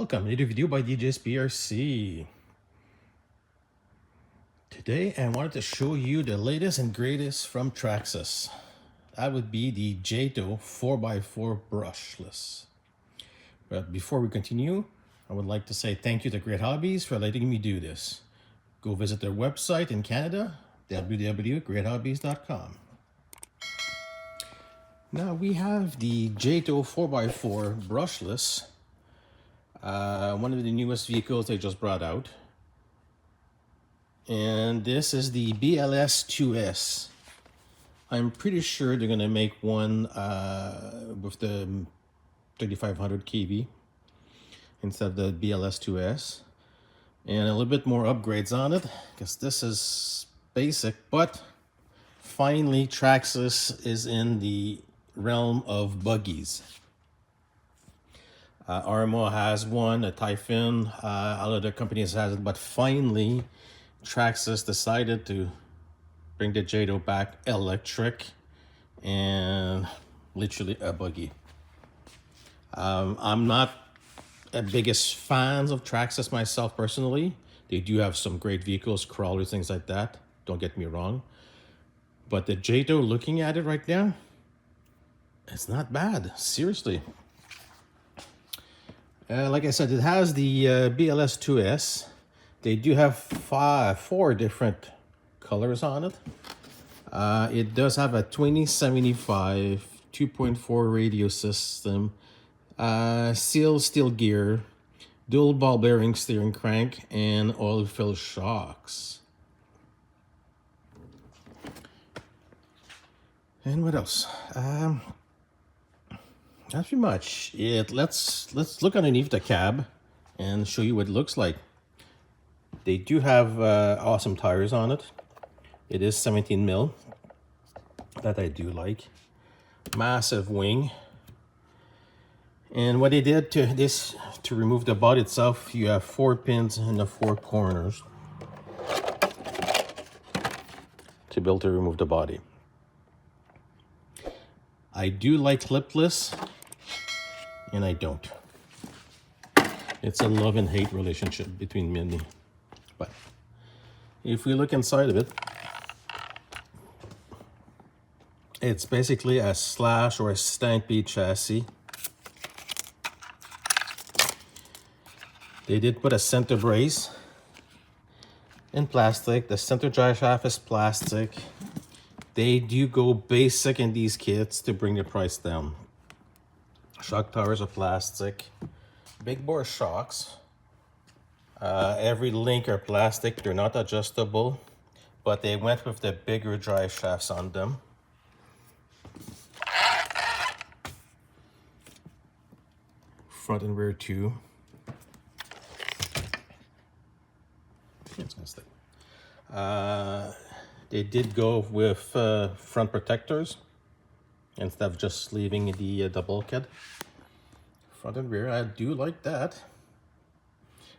Welcome to the video by Djsprc. Today I wanted to show you the latest and greatest from newTraxxas. That would be the Jato 4x4 brushless. But before we continue, I would like to say thank you to Great Hobbies for letting me do this. Go visit their website in Canada, www.greathobbies.com. Now we have the Jato 4x4 brushless. One of the newest vehicles they just brought out. And this is the BLS2S. I'm pretty sure they're going to make one with the 3500 kV instead of the BLS2S. And a little bit more upgrades on it, because this is basic, but finally newTraxxas is in the realm of buggies. Armo has one, a Typhoon, other companies has it, but finally newTraxxas decided to bring the Jato back electric and literally a buggy. I'm not a biggest fans of newTraxxas myself personally. They do have some great vehicles, crawlers, things like that, don't get me wrong. But the Jato, looking at it right now, it's not bad, seriously. Like I said, it has the BLS2S. They do have four different colors on it. It does have a 2075 2.4 radio system, steel gear, dual ball bearing steering crank, and oil-filled shocks. And what else? That's pretty much it. Let's look underneath the cab and show you what it looks like. They do have awesome tires on it. It is 17 mil. That I do like. Massive wing. And what they did to this, to remove the body itself, you have 4 pins in the 4 corners to be able to remove the body. I do like clipless, and I don't. It's a love and hate relationship between me and me. But if we look inside of it, it's basically a slash or a stampede chassis. They did put a center brace in plastic. The center drive shaft is plastic. They do go basic in these kits to bring the price down. Shock towers are plastic. Big bore shocks. Every link are plastic. They're not adjustable, but they went with the bigger drive shafts on them. Front and rear too. It's gonna stay. They did go with front protectors instead of just leaving the bulkhead. Front and rear, I do like that.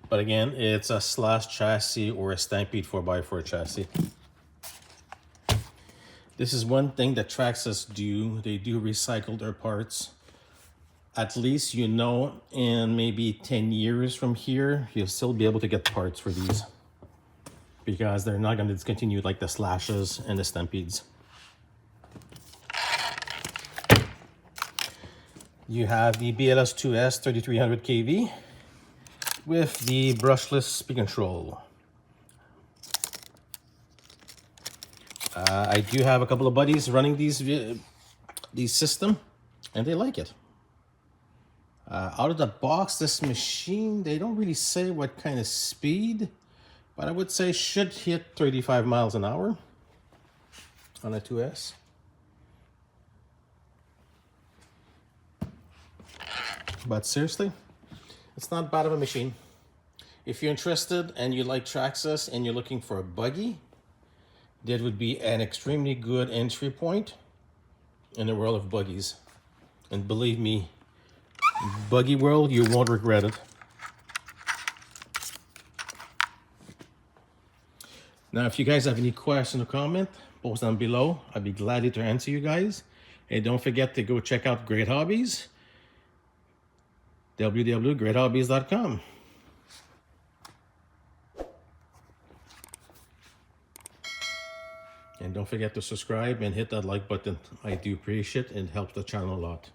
But again, it's a slash chassis or a stampede 4x4 chassis. This is one thing that newTraxxas do. They do recycle their parts. At least, you know, in maybe 10 years from here, you'll still be able to get parts for these, because they're not going to discontinue like the slashes and the stampedes. You have the BLS2S 3300 kV with the brushless speed control. I do have a couple of buddies running these system, and they like it. Out of the box, this machine, they don't really say what kind of speed, but I would say should hit 35 miles an hour on a 2S. But seriously, it's not bad of a machine. If you're interested and you like newTraxxas and you're looking for a buggy, that would be an extremely good entry point in the world of buggies. And believe me, buggy world, you won't regret it. Now, if you guys have any questions or comment, post them below. I'd be glad to answer you guys. And don't forget to go check out Great Hobbies. www.greathobbies.com. And don't forget to subscribe and hit that like button. I do appreciate it and it helps the channel a lot.